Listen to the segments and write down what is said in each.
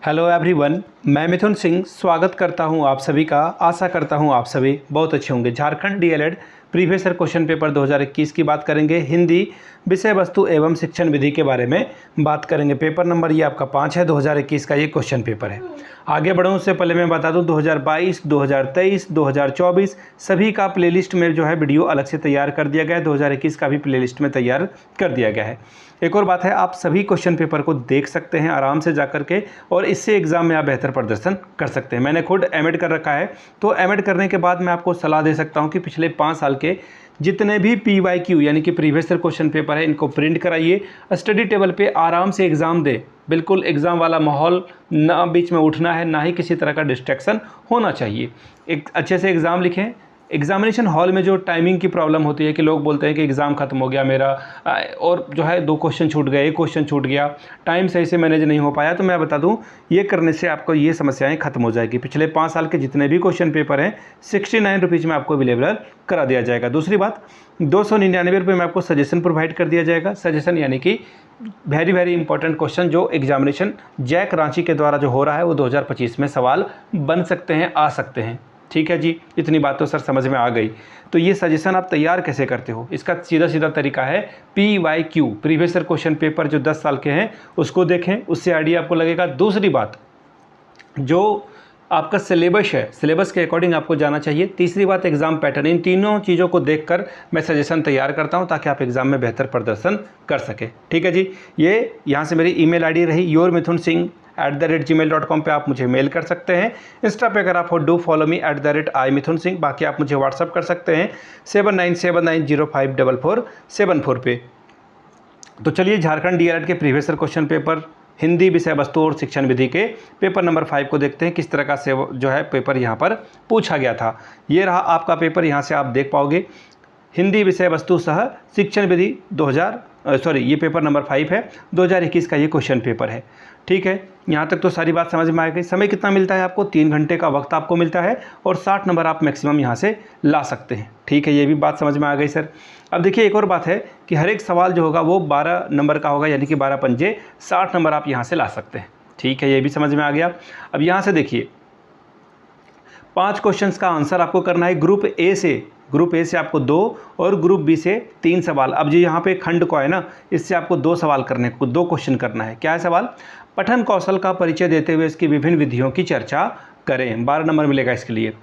Hello everyone, मैं मिथुन सिंह स्वागत करता हूं आप सभी का। आशा करता हूं आप सभी बहुत अच्छे होंगे। Jharkhand DElEd previous year question paper 2021 की बात करेंगे। हिंदी विषय वस्तु एवं शिक्षण विधि के बारे में बात करेंगे। पेपर नंबर ये आपका 5 है, 2021 का ये क्वेश्चन पेपर है। आगे बढ़ूँ उससे पहले मैं बता दूं 2022, 2023, 2024 सभी का प्लेलिस्ट में जो है वीडियो अलग से तैयार कर दिया गया है। 2021 का भी प्लेलिस्ट में तैयार कर दिया गया है। एक और बात है, आप सभी क्वेश्चन पेपर को देख सकते हैं आराम से जाकर के, और इससे एग्जाम में आप बेहतर प्रदर्शन कर सकते हैं। मैंने खुद एमएड कर रखा है, तो एमएड करने के बाद मैं आपको सलाह दे सकता हूं कि पिछले 5 साल के जितने भी पीवाईक्यू यानी कि प्रीवियस ईयर क्वेश्चन पेपर है इनको प्रिंट कराइए, स्टडी टेबल पे आराम से एग्ज़ाम दे। बिल्कुल एग्ज़ाम वाला माहौल, ना बीच में उठना है, ना ही किसी तरह का डिस्ट्रैक्शन होना चाहिए। एक अच्छे से एग्ज़ाम लिखें। एग्जामिनेशन हॉल में जो टाइमिंग की प्रॉब्लम होती है कि लोग बोलते हैं कि एग्ज़ाम खत्म हो गया मेरा, और जो है 2 क्वेश्चन छूट गए, 1 क्वेश्चन छूट गया, टाइम सही से मैनेज नहीं हो पाया, तो मैं बता दूं ये करने से आपको ये समस्याएं खत्म हो जाएगी। पिछले 5 साल के जितने भी क्वेश्चन पेपर हैं 69 रुपीज़ में आपको अवेलेबल करा दिया जाएगा। दूसरी बात, 299 रुपये में आपको सजेशन प्रोवाइड कर दिया जाएगा। सजेशन यानी कि वेरी इंपॉर्टेंट क्वेश्चन जो एग्जामिनेशन जैक रांची के द्वारा जो हो रहा है वो 2025 में सवाल बन सकते हैं, आ सकते हैं। ठीक है जी, इतनी बात तो सर समझ में आ गई। तो ये सजेशन आप तैयार कैसे करते हो, इसका सीधा सीधा तरीका है PYQ previous year question paper जो 10 साल के हैं उसको देखें, उससे आइडिया आपको लगेगा। दूसरी बात, जो आपका सिलेबस है, सिलेबस के अकॉर्डिंग आपको जाना चाहिए। तीसरी बात, एग्जाम पैटर्न। इन तीनों चीज़ों को देखकर मैं सजेशन तैयार करता हूं ताकि आप एग्जाम में बेहतर प्रदर्शन कर सके। ठीक है जी, ये यहाँ से मेरी ईमेल आईडी रही yourmithunSingh@gmail.com पे आप मुझे मेल कर सकते हैं। इंस्टा पे अगर आप हो डू फॉलो मी @iMithunSingh। बाकी आप मुझे व्हाट्सअप कर सकते हैं 7979054474 पे। तो चलिए, झारखंड डीएलएड के previous year question paper Hindi विषय वस्तु और शिक्षण विधि के पेपर नंबर 5 को देखते हैं, किस तरह का से जो है पेपर यहाँ पर पूछा गया था। ये रहा आपका पेपर, यहाँ से आप देख पाओगे। हिंदी विषय वस्तु सह शिक्षण विधि ये पेपर नंबर 5 है, 2021 का ये क्वेश्चन पेपर है। ठीक है, यहाँ तक तो सारी बात समझ में आ गई। समय कितना मिलता है आपको? 3 घंटे का वक्त आपको मिलता है, और 60 नंबर आप मैक्सिमम यहाँ से ला सकते हैं। ठीक है, ये भी बात समझ में आ गई सर। अब देखिए, एक और बात है कि हर एक सवाल जो होगा वो 12 नंबर का होगा, यानी कि 12 पंजे 60 नंबर आप यहाँ से ला सकते हैं। ठीक है, ये भी समझ में आ गया। अब यहाँ से देखिए, 5 क्वेश्चंस का आंसर आपको करना है। ग्रुप ए से आपको 2 और ग्रुप बी से 3 सवाल। अब जो यहाँ पे खंड को है ना, इससे आपको 2 सवाल करने को, 2 क्वेश्चन करना है। क्या है सवाल? पठन कौशल का परिचय देते हुए इसकी विभिन्न विधियों की चर्चा करें। 12 नंबर मिलेगा इसके लिए।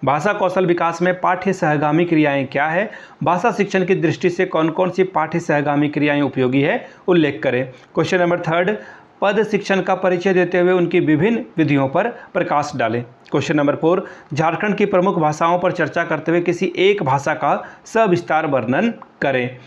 भाषा कौशल विकास में पाठ्य सहगामी क्रियाएं क्या है? भाषा शिक्षण की दृष्टि से कौन कौन सी पाठ्य सहगामी क्रियाएं उपयोगी है, उल्लेख करें। क्वेश्चन नंबर 3, पद शिक्षण का परिचय देते हुए उनकी विभिन्न विधियों पर प्रकाश डालें। क्वेश्चन नंबर 4, झारखंड की प्रमुख भाषाओं पर चर्चा करते हुए किसी एक भाषा का सविस्तार वर्णन करें।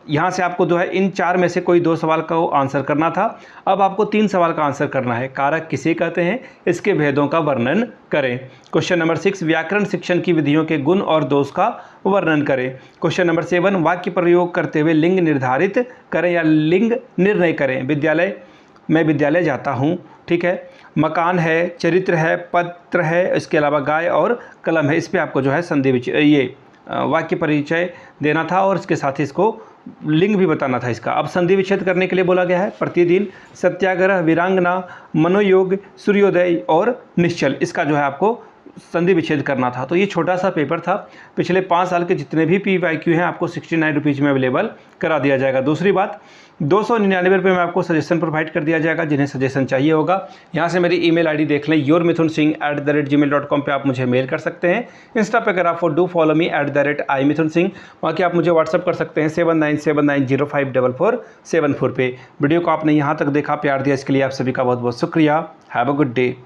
यहाँ से आपको जो है इन 4 में से कोई 2 सवाल का आंसर करना था। अब आपको 3 सवाल का आंसर करना है। कारक किसे कहते हैं, इसके भेदों का वर्णन करें। क्वेश्चन नंबर 6, व्याकरण शिक्षण की विधियों के गुण और दोष का वर्णन करें। क्वेश्चन नंबर 7, वाक्य प्रयोग करते हुए लिंग निर्धारित करें या लिंग निर्णय करें। मैं विद्यालय जाता हूँ। ठीक है, मकान है, चरित्र है, पत्र है, इसके अलावा गाय और कलम है। इस पर आपको जो है वाक्य परिचय देना था, और इसके साथ ही इसको लिंग भी बताना था इसका। अब संधि विच्छेद करने के लिए बोला गया है। प्रतिदिन, सत्याग्रह, वीरांगना, मनोयोग, सूर्योदय और निश्चल, इसका जो है आपको संधि विच्छेद करना था। तो ये छोटा सा पेपर था। पिछले 5 साल के जितने भी PYQ हैं आपको 69 रुपीज़ में अवेलेबल करा दिया जाएगा। दूसरी बात, 299 रुपये में आपको सजेशन प्रोवाइड कर दिया जाएगा, जिन्हें सजेशन चाहिए होगा। यहाँ से मेरी ईमेल आईडी देख लें, yourmithunSingh@gmail.com पे आप मुझे मेल कर सकते हैं। इंस्टा पे अगर आप डू फॉलो मी @iMithunSingh, बाकी आप मुझे व्हाट्सअप कर सकते हैं 7979054474 पे। वीडियो को आपने यहाँ तक देखा, प्यार दिया, इसके लिए आप सभी का बहुत बहुत शुक्रिया। Have a good day.